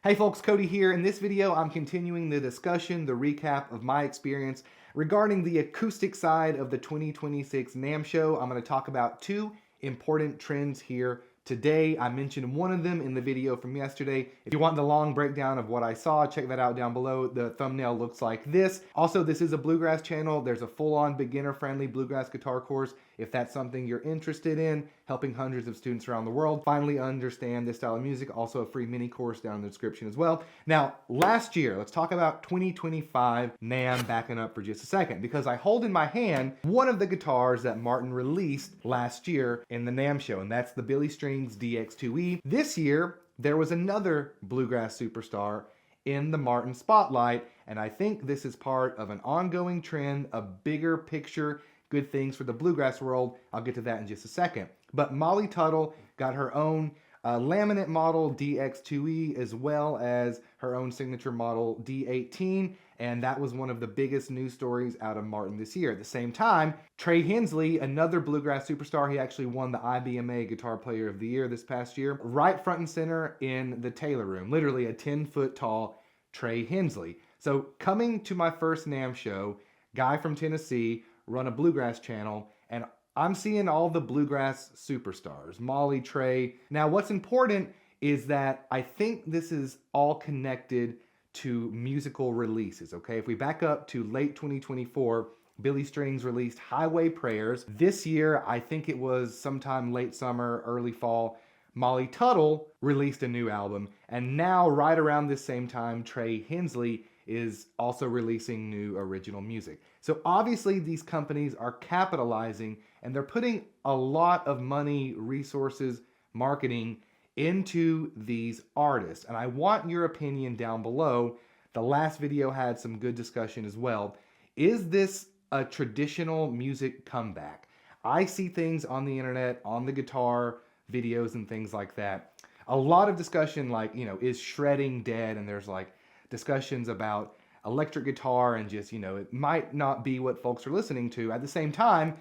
Hey folks, Cody here. In this video, I'm continuing the discussion, the recap of my experience regarding the acoustic side of the 2026 NAMM show. I'm going to talk about two important trends here today. I mentioned one of them in the video from yesterday. If you want the long breakdown of what I saw, check that out down below. The thumbnail looks like this. Also, this is a bluegrass channel. There's a full-on beginner-friendly bluegrass guitar course if that's something you're interested in, helping hundreds of students around the world finally understand this style of music. Also a free mini course down in the description as well. Now, last year, let's talk about 2025 NAMM, backing up for just a second, because I hold in my hand one of the guitars that Martin released last year in the NAMM show, and that's the Billy Strings DX2E. This year, there was another bluegrass superstar in the Martin spotlight, and I think this is part of an ongoing trend, a bigger picture, good things for the bluegrass world. I'll get to that in just a second. But Molly Tuttle got her own laminate model DX2E, as well as her own signature model D18, and that was one of the biggest news stories out of Martin this year. At the same time, Trey Hensley, another bluegrass superstar, he actually won the IBMA Guitar Player of the Year this past year, right front and center in the Taylor Room, literally a 10-foot tall Trey Hensley. So coming to my first NAMM show, guy from Tennessee, run a bluegrass channel, and I'm seeing all the bluegrass superstars, Molly, Trey. Now, what's important is that I think this is all connected to musical releases, okay? If we back up to late 2024, Billy Strings released Highway Prayers. This year, I think it was sometime late summer, early fall, Molly Tuttle released a new album. And now, right around this same time, Trey Hensley is also releasing new original music. So obviously these companies are capitalizing and they're putting a lot of money, resources, marketing into these artists. And I want your opinion down below. The last video had some good discussion as well. Is this a traditional music comeback? I see things on the internet, on the guitar videos and things like that. A lot of discussion like, is shredding dead? And there's like discussions about electric guitar and just, it might not be what folks are listening to. At the same time,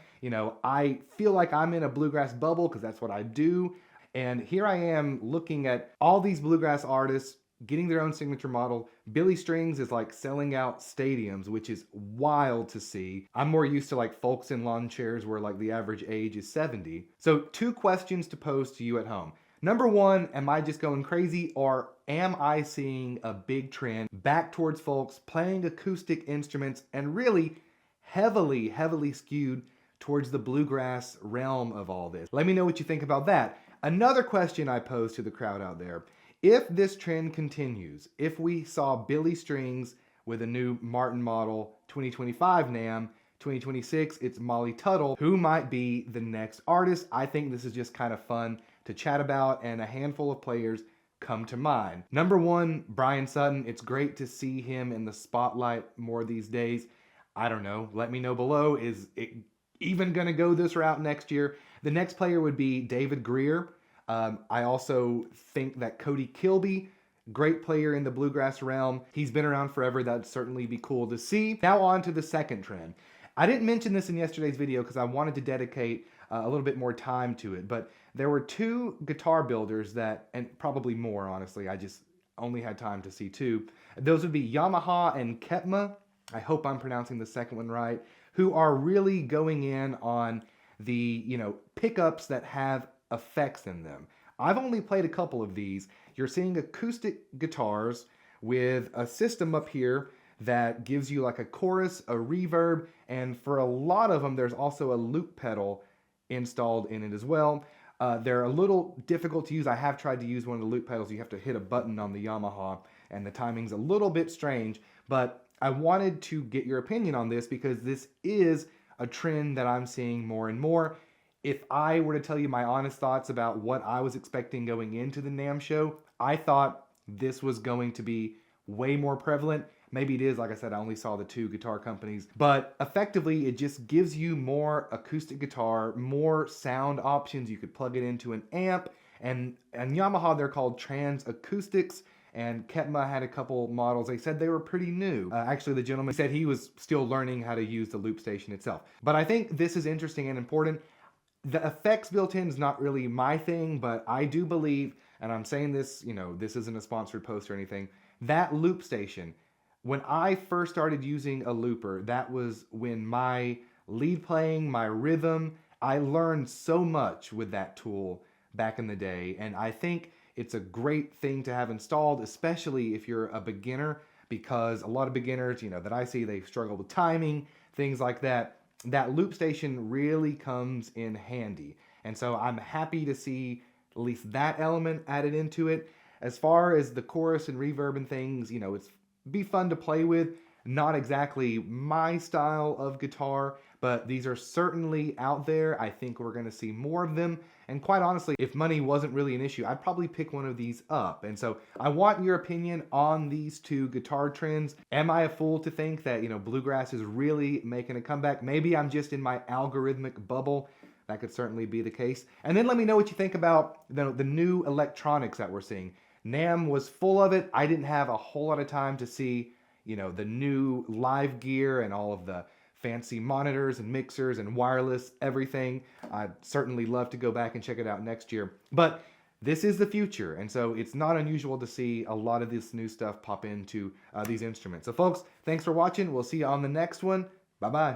I feel like I'm in a bluegrass bubble because that's what I do. And here I am looking at all these bluegrass artists getting their own signature model. Billy Strings is like selling out stadiums, which is wild to see. I'm more used to like folks in lawn chairs where like the average age is 70. So two questions to pose to you at home. Number one, am I just going crazy, or am I seeing a big trend back towards folks playing acoustic instruments and really heavily skewed towards the bluegrass realm of all this? Let me know what you think about that. Another question I pose to the crowd out there: if this trend continues, if we saw Billy Strings with a new Martin model 2025 NAMM, 2026 it's Molly Tuttle, who might be the next artist? I think this is just kind of fun to chat about, and a handful of players come to mind. Number one, Brian Sutton. It's great to see him in the spotlight more these days. I don't know. Let me know below. Is it even going to go this route next year? The next player would be David Greer. I also think that Cody Kilby, great player in the bluegrass realm. He's been around forever. That'd certainly be cool to see. Now on to the second trend. I didn't mention this in yesterday's video because I wanted to dedicate a little bit more time to it, but there were two guitar builders that, and probably more honestly, I just only had time to see two. Those would be Yamaha and Ketma, I hope I'm pronouncing the second one right, who are really going in on the, pickups that have effects in them. I've only played a couple of these. You're seeing acoustic guitars with a system up here that gives you like a chorus, a reverb, and for a lot of them, there's also a loop pedal installed in it as well. They're a little difficult to use. I have tried to use one of the loop pedals. You have to hit a button on the Yamaha, and the timing's a little bit strange, but I wanted to get your opinion on this because this is a trend that I'm seeing more and more. If I were to tell you my honest thoughts about what I was expecting going into the NAMM show, I thought this was going to be way more prevalent. Maybe it is, like I said, I only saw the two guitar companies, but effectively it just gives you more acoustic guitar, more sound options. You could plug it into an amp, and Yamaha, they're called Trans Acoustics, and Ketma had a couple models. They said they were pretty new. Actually, the gentleman said he was still learning how to use the loop station itself. But I think this is interesting and important. The effects built in is not really my thing, but I do believe and I'm saying this, you know, this isn't a sponsored post or anything, that loop station, when I first started using a looper, that was when my lead playing, my rhythm, I learned so much with that tool back in the day. And I think it's a great thing to have installed, especially if you're a beginner, because a lot of beginners, you know, that I see, they struggle with timing, things like that. That loop station really comes in handy. And so I'm happy to see at least that element added into it. As far as the chorus and reverb and things, you know, it's be fun to play with. Not exactly my style of guitar, but these are certainly out there. I think we're going to see more of them. And quite honestly, if money wasn't really an issue, I'd probably pick one of these up. And so I want your opinion on these two guitar trends. Am I a fool to think that, you know, bluegrass is really making a comeback? Maybe I'm just in my algorithmic bubble. That could certainly be the case. And then let me know what you think about the new electronics that we're seeing. NAMM was full of it. I didn't have a whole lot of time to see, you know, the new live gear and all of the fancy monitors and mixers and wireless everything. I'd certainly love to go back and check it out next year. But this is the future, and so it's not unusual to see a lot of this new stuff pop into these instruments. So folks, thanks for watching. We'll see you on the next one. Bye-bye.